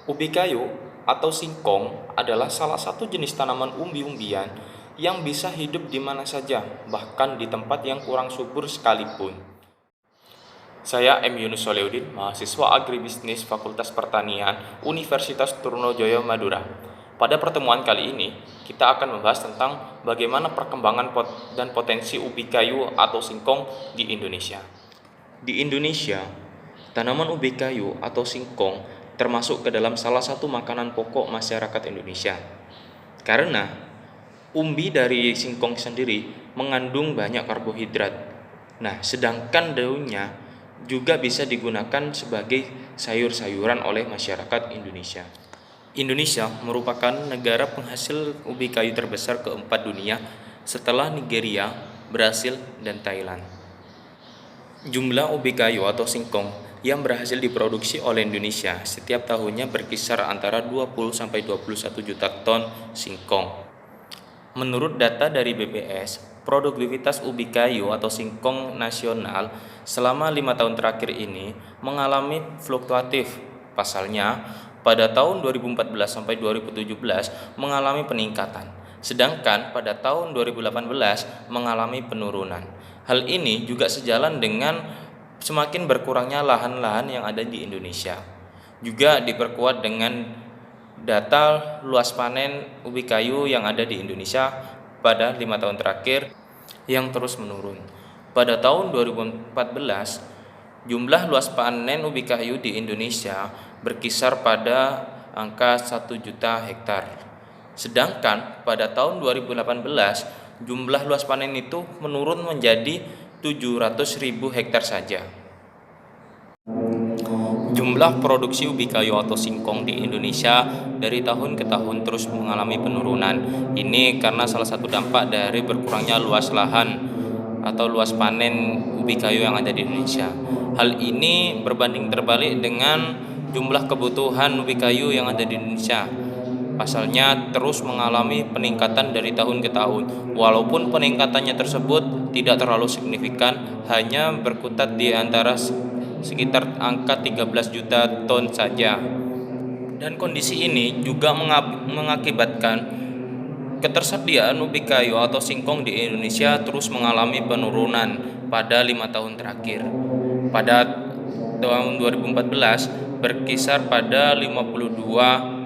Ubi kayu atau singkong adalah salah satu jenis tanaman umbi-umbian yang bisa hidup di mana saja, bahkan di tempat yang kurang subur sekalipun. Saya M. Yunus Solihuddin, mahasiswa agribisnis Fakultas Pertanian Universitas Trunojoyo Madura. Pada pertemuan kali ini, kita akan membahas tentang bagaimana perkembangan dan potensi ubi kayu atau singkong di Indonesia. Di Indonesia, tanaman ubi kayu atau singkong termasuk ke dalam salah satu makanan pokok masyarakat Indonesia. Karena umbi dari singkong sendiri mengandung banyak karbohidrat. Nah, sedangkan daunnya juga bisa digunakan sebagai sayur-sayuran oleh masyarakat Indonesia. Indonesia merupakan negara penghasil ubi kayu terbesar keempat dunia setelah Nigeria, Brasil, dan Thailand. Jumlah ubi kayu atau singkong yang berhasil diproduksi oleh Indonesia setiap tahunnya berkisar antara 20-21 juta ton singkong. Menurut data dari BPS, produktivitas ubi kayu atau singkong nasional selama 5 tahun terakhir ini mengalami fluktuatif. Pasalnya, pada tahun 2014 sampai 2017 mengalami peningkatan, sedangkan pada tahun 2018 mengalami penurunan. Hal ini juga sejalan dengan semakin berkurangnya lahan-lahan yang ada di Indonesia. Juga diperkuat dengan data luas panen ubi kayu yang ada di Indonesia pada 5 tahun terakhir yang terus menurun. Pada tahun 2014, jumlah luas panen ubi kayu di Indonesia berkisar pada angka 1 juta hektar. Sedangkan pada tahun 2018, jumlah luas panen itu menurun menjadi 700.000 hektar saja. Jumlah produksi ubi kayu atau singkong di Indonesia dari tahun ke tahun terus mengalami penurunan. Ini karena salah satu dampak dari berkurangnya luas lahan atau luas panen ubi kayu yang ada di Indonesia. Hal ini berbanding terbalik dengan jumlah kebutuhan ubi kayu yang ada di Indonesia. Pasalnya terus mengalami peningkatan dari tahun ke tahun. Walaupun peningkatannya tersebut tidak terlalu signifikan, hanya berkutat di antara sekitar angka 13 juta ton saja. Dan kondisi ini juga mengakibatkan ketersediaan ubi kayu atau singkong di Indonesia terus mengalami penurunan pada 5 tahun terakhir. Pada tahun 2014 berkisar pada 52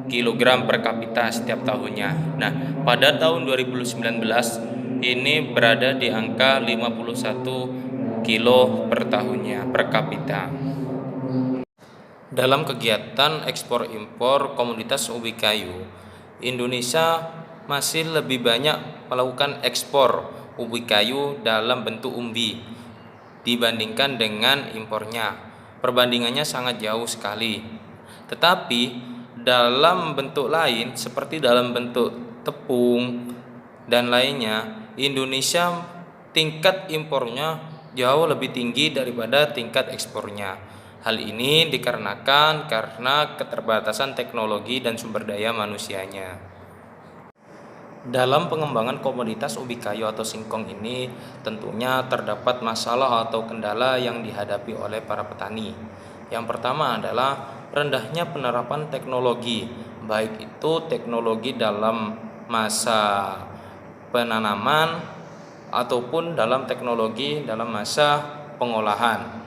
kg per kapita setiap tahunnya. Nah, pada tahun 2019 ini berada di angka 51 kilo per tahunnya per kapita. Dalam kegiatan ekspor impor komoditas ubi kayu, Indonesia masih lebih banyak melakukan ekspor ubi kayu dalam bentuk umbi dibandingkan dengan impornya. Perbandingannya sangat jauh sekali. Tetapi dalam bentuk lain seperti dalam bentuk tepung dan lainnya, Indonesia tingkat impornya jauh lebih tinggi daripada tingkat ekspornya. Hal ini dikarenakan karena keterbatasan teknologi dan sumber daya manusianya. Dalam pengembangan komoditas ubi kayu atau singkong ini tentunya terdapat masalah atau kendala yang dihadapi oleh para petani. Yang pertama adalah rendahnya penerapan teknologi, baik itu teknologi dalam masa penanaman ataupun dalam teknologi dalam masa pengolahan.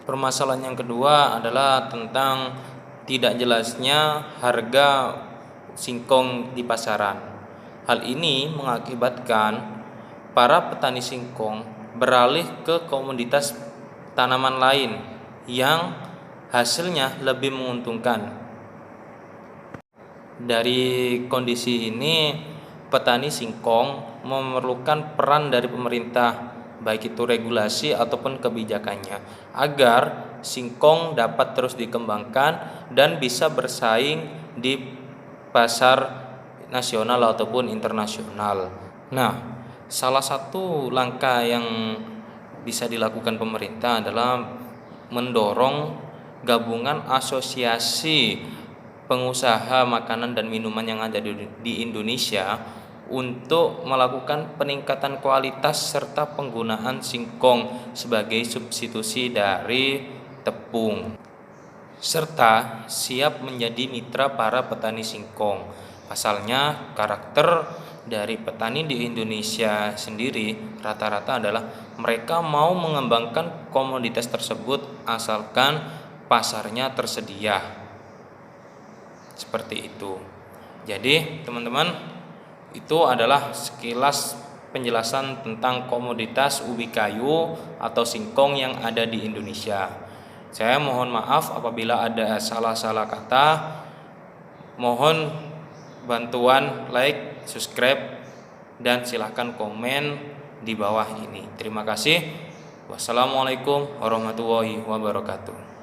Permasalahan yang kedua adalah tentang tidak jelasnya harga singkong di pasaran. Hal ini mengakibatkan para petani singkong beralih ke komoditas tanaman lain yang hasilnya lebih menguntungkan. Dari kondisi ini, petani singkong memerlukan peran dari pemerintah, baik itu regulasi ataupun kebijakannya, agar singkong dapat terus dikembangkan dan bisa bersaing di pasar nasional ataupun internasional. Nah, salah satu langkah yang bisa dilakukan pemerintah adalah mendorong gabungan asosiasi pengusaha makanan dan minuman yang ada di Indonesia untuk melakukan peningkatan kualitas serta penggunaan singkong sebagai substitusi dari tepung. serta siap menjadi mitra para petani singkong. Pasalnya, karakter dari petani di Indonesia sendiri rata-rata adalah mereka mau mengembangkan komoditas tersebut asalkan pasarnya tersedia. Seperti itu. Jadi, teman-teman, itu adalah sekilas penjelasan tentang komoditas ubi kayu atau singkong yang ada di Indonesia. Saya mohon maaf apabila ada salah-salah kata. Mohon bantuan like, subscribe, dan silahkan komen di bawah ini. Terima kasih. Wassalamualaikum warahmatullahi wabarakatuh.